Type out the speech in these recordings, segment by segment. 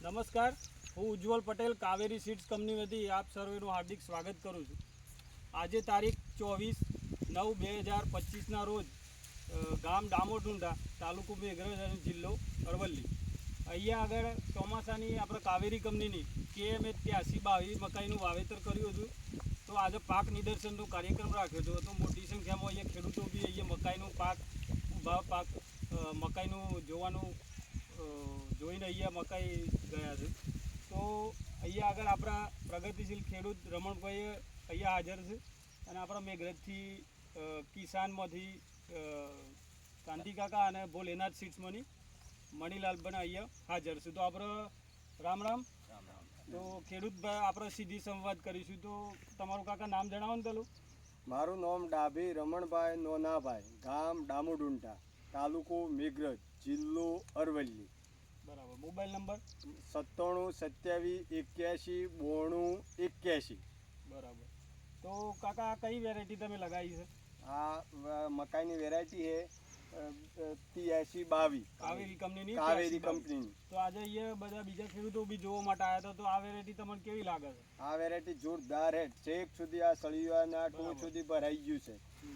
નમસ્કાર, હું ઉજ્જવલ પટેલ કાવેરી સીડ્સ કંપનીમાંથી આપ સર્વેનું હાર્દિક સ્વાગત કરું છું. આજે તારીખ 24/9/2025ના રોજ ગામ દામોટુંડા, તાલુકો મેઘરજ અને જિલ્લો અરવલ્લી. અહીંયા આગળ ચોમાસાની આપણે કાવેરી કંપનીની KMH 8322 મકાઈનું વાવેતર કર્યું હતું. તો આજે પાક નિદર્શનનો કાર્યક્રમ રાખ્યો હતો. તો મોટી સંખ્યામાં અહીંયા ખેડૂતો બી અહીંયા મકાઈનું પાક ઊભા પાક મકાઈનું જોવાનું જોઈને અહીંયા મકાઈ ગયા છે. તો અહીંયા આગળ આપણા પ્રગતિશીલ ખેડૂત રમણભાઈ અહીંયા હાજર છે અને આપણા મેઘરજથી કિસાનમાંથી કાંતિકાકા અને ભોલેનાથ સીડ્સમાંની મણીલાલ પણ અહીંયા હાજર છે. તો આપણે રામ રામ. તો ખેડૂતભાઈ આપણે સીધી સંવાદ કરીશું. તો તમારું કાકા નામ જણાવો ને પેલું. મારું નામ ડાભી રમણભાઈ નોનાભાઈ, ગામ દામોડુંટા, તાલુકો મેઘરજ, જિલ્લો અરવલ્લી. બરાબર. Mobile number 97 87 81 92 81. બરાબર. તો કાકા આ કઈ વેરાયટી તમે લગાવી છે? આ મકાઈની વેરાયટી છે 8322, કાવેરી કંપનીની. કાવેરી કંપનીની. તો આજે અહીંયા બધા બીજા ખેડૂતો બી જોવા માટે આવ્યા હતા. તો આ વેરાયટી તમને કેવી લાગે છે? આ વેરાયટી જોરદાર છે. છેક સુધી આ સળિયાના ટોચ સુધી ભરાઈ ગયું છે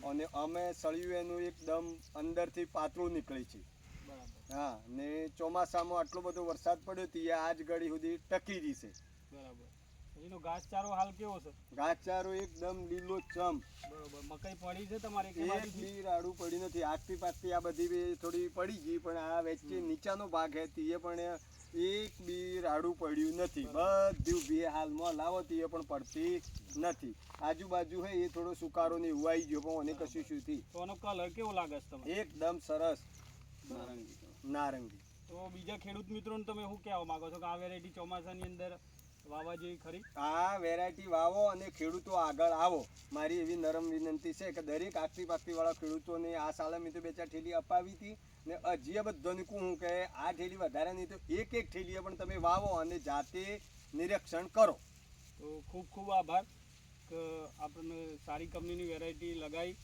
અને અમે સળિયું એનું એકદમ અંદરથી પાતળું નીકળી છે. બરાબર. હા, ને ચોમાસામાં આટલો બધો વરસાદ પડ્યો તે આજ ઘડી સુધી ટકી રહી છે. બરાબર. એનો ઘાસચારો હાલ કેવો છે? ઘાસચારો એકદમ લીલો ચમ. બરોબર. મકાઈ પડી છે તમારે? એક બી રાડું પડી નથી. આગથી પાછથી આ બધી બી થોડી પડી ગઈ, પણ આ વચ્ચે નીચાનો ભાગ છે તે પણ એક બી રાડું પડ્યું નથી. બધું બી હાલમાં લાવો તે પણ પડતી નથી. આજુબાજુ હે એ થોડો સુકારો ને એવું આવી ગયો, પણ મને કશું શું થી. તો એનો કલર કેવો લાગે છે તમને? એકદમ સરસ નારંગી. તો બીજા ખેડૂત મિત્રોને તમે શું કહેવા માંગો છો કે આ વેરાયટી ચોમાસાની અંદર વાવવા જેવી ખરી? આ વેરાયટી વાવો અને ખેડૂતો આગળ આવો. મારી એવી નરમ વિનંતી છે કે દરેક આગતી પાકતી વાળા ખેડૂતોને આ સાલે મેં તો 2-4 ઠેલી અપાવી હતી ને હજી બધાને કહું કે આ ઠેલી વધારે નહીં તો એક ઠેલીએ પણ તમે વાવો અને જાતે નિરીક્ષણ કરો. તો ખૂબ ખૂબ આભાર કે આપણને સારી કંપનીની વેરાયટી લગાવી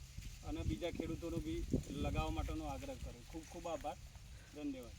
અને બીજા ખેડૂતોનો બી લગાવવા માટેનો આગ્રહ કર્યો. ખૂબ ખૂબ આભાર. ધન્યવાદ.